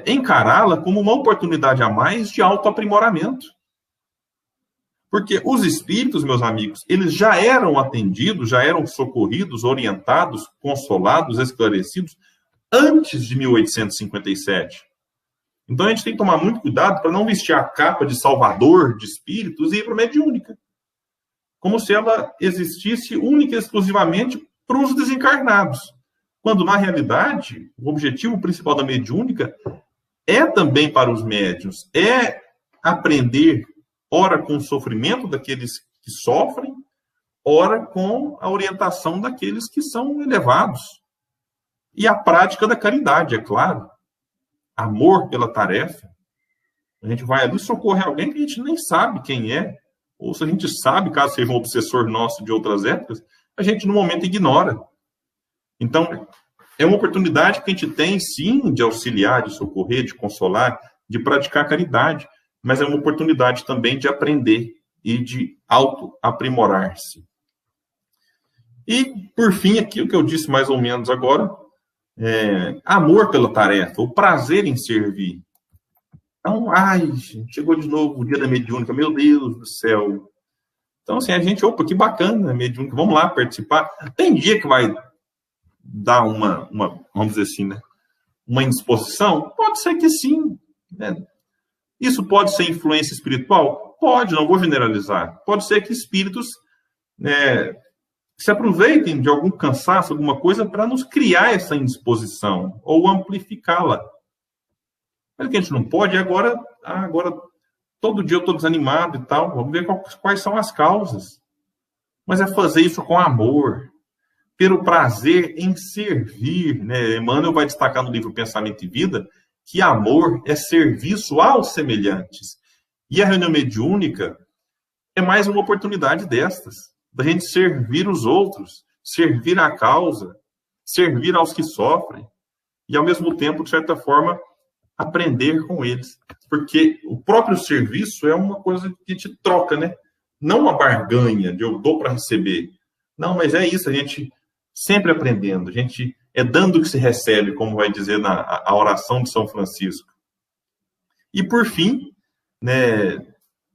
encará-la como uma oportunidade a mais de autoaprimoramento. Porque os espíritos, meus amigos, eles já eram atendidos, já eram socorridos, orientados, consolados, esclarecidos antes de 1857. Então a gente tem que tomar muito cuidado para não vestir a capa de salvador de espíritos e ir para a mediúnica. como se ela existisse única e exclusivamente para os desencarnados, quando, na realidade, o objetivo principal da mediúnica é também para os médiuns, é aprender, ora com o sofrimento daqueles que sofrem, ora com a orientação daqueles que são elevados. E a prática da caridade, é claro. Amor pela tarefa. A gente vai ali socorrer alguém que a gente nem sabe quem é, ou se a gente sabe, caso seja um obsessor nosso de outras épocas, a gente no momento ignora. Então, é uma oportunidade que a gente tem, sim, de auxiliar, de socorrer, de consolar, de praticar caridade, mas é uma oportunidade também de aprender e de auto-aprimorar-se. E, por fim, aqui o que eu disse mais ou menos agora, amor pela tarefa, o prazer em servir. Então, chegou de novo o dia da mediúnica, meu Deus do céu. Então, assim, a gente, opa, que bacana, mediúnica, vamos lá participar. Tem dia que vai dar uma vamos dizer assim, né, uma indisposição? Pode ser que sim. Né? Isso pode ser influência espiritual? Pode, não vou generalizar. Pode ser que espíritos se aproveitem de algum cansaço, alguma coisa, para nos criar essa indisposição, ou amplificá-la. Mas o que a gente não pode é agora todo dia eu estou desanimado e tal, vamos ver quais são as causas. Mas é fazer isso com amor, pelo prazer em servir. Né? Emmanuel vai destacar no livro Pensamento e Vida que amor é serviço aos semelhantes. E a reunião mediúnica é mais uma oportunidade destas, da gente servir os outros, servir a causa, servir aos que sofrem, e ao mesmo tempo, de certa forma, aprender com eles. Porque o próprio serviço é uma coisa que a gente troca, né? Não uma barganha de eu dou para receber. Não, mas é isso, a gente sempre aprendendo, a gente é dando que se recebe, como vai dizer a oração de São Francisco. E por fim, né,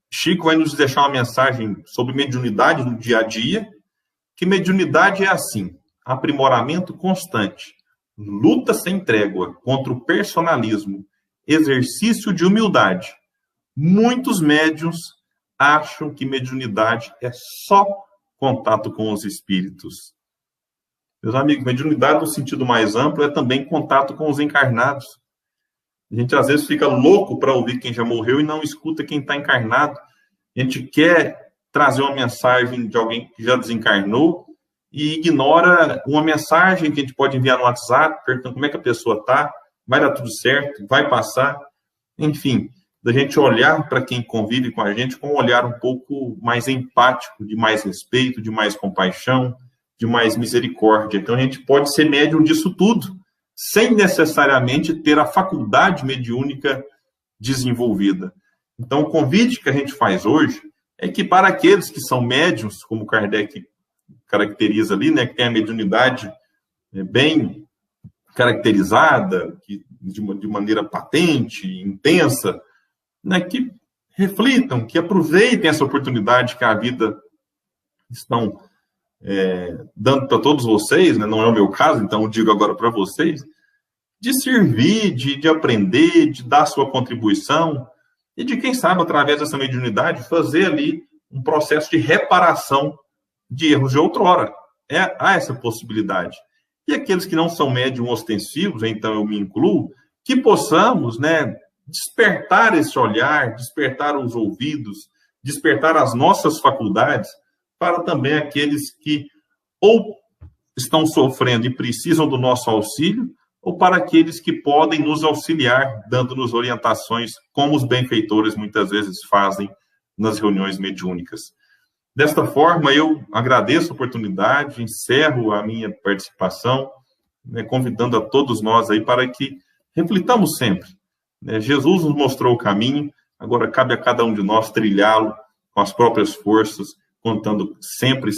Chico vai nos deixar uma mensagem sobre mediunidade no dia a dia, que mediunidade é assim, aprimoramento constante, luta sem trégua contra o personalismo, exercício de humildade. Muitos médiuns acham que mediunidade é só contato com os espíritos. Meus amigos, mediunidade no sentido mais amplo é também contato com os encarnados. A gente às vezes fica louco para ouvir quem já morreu e não escuta quem está encarnado. A gente quer trazer uma mensagem de alguém que já desencarnou e ignora uma mensagem que a gente pode enviar no WhatsApp, perguntando como é que a pessoa está, vai dar tudo certo, vai passar. Enfim, da gente olhar para quem convive com a gente com um olhar um pouco mais empático, de mais respeito, de mais compaixão, de mais misericórdia. Então, a gente pode ser médium disso tudo, sem necessariamente ter a faculdade mediúnica desenvolvida. Então, o convite que a gente faz hoje é que para aqueles que são médiuns, como Kardec caracteriza ali, né, que tem a mediunidade bem caracterizada, de maneira patente, intensa, né, que reflitam, que aproveitem essa oportunidade que a vida estão dando para todos vocês, né, não é o meu caso, então eu digo agora para vocês, de servir, de aprender, de dar sua contribuição, e de, quem sabe, através dessa mediunidade, fazer ali um processo de reparação de erros de outrora. Há essa possibilidade. E aqueles que não são médium ostensivos, então eu me incluo, que possamos, né, despertar esse olhar, despertar os ouvidos, despertar as nossas faculdades para também aqueles que ou estão sofrendo e precisam do nosso auxílio, ou para aqueles que podem nos auxiliar, dando-nos orientações, como os benfeitores muitas vezes fazem nas reuniões mediúnicas. Desta forma, eu agradeço a oportunidade, encerro a minha participação, né, convidando a todos nós aí para que reflitamos sempre. Né? Jesus nos mostrou o caminho, agora cabe a cada um de nós trilhá-lo com as próprias forças, contando sempre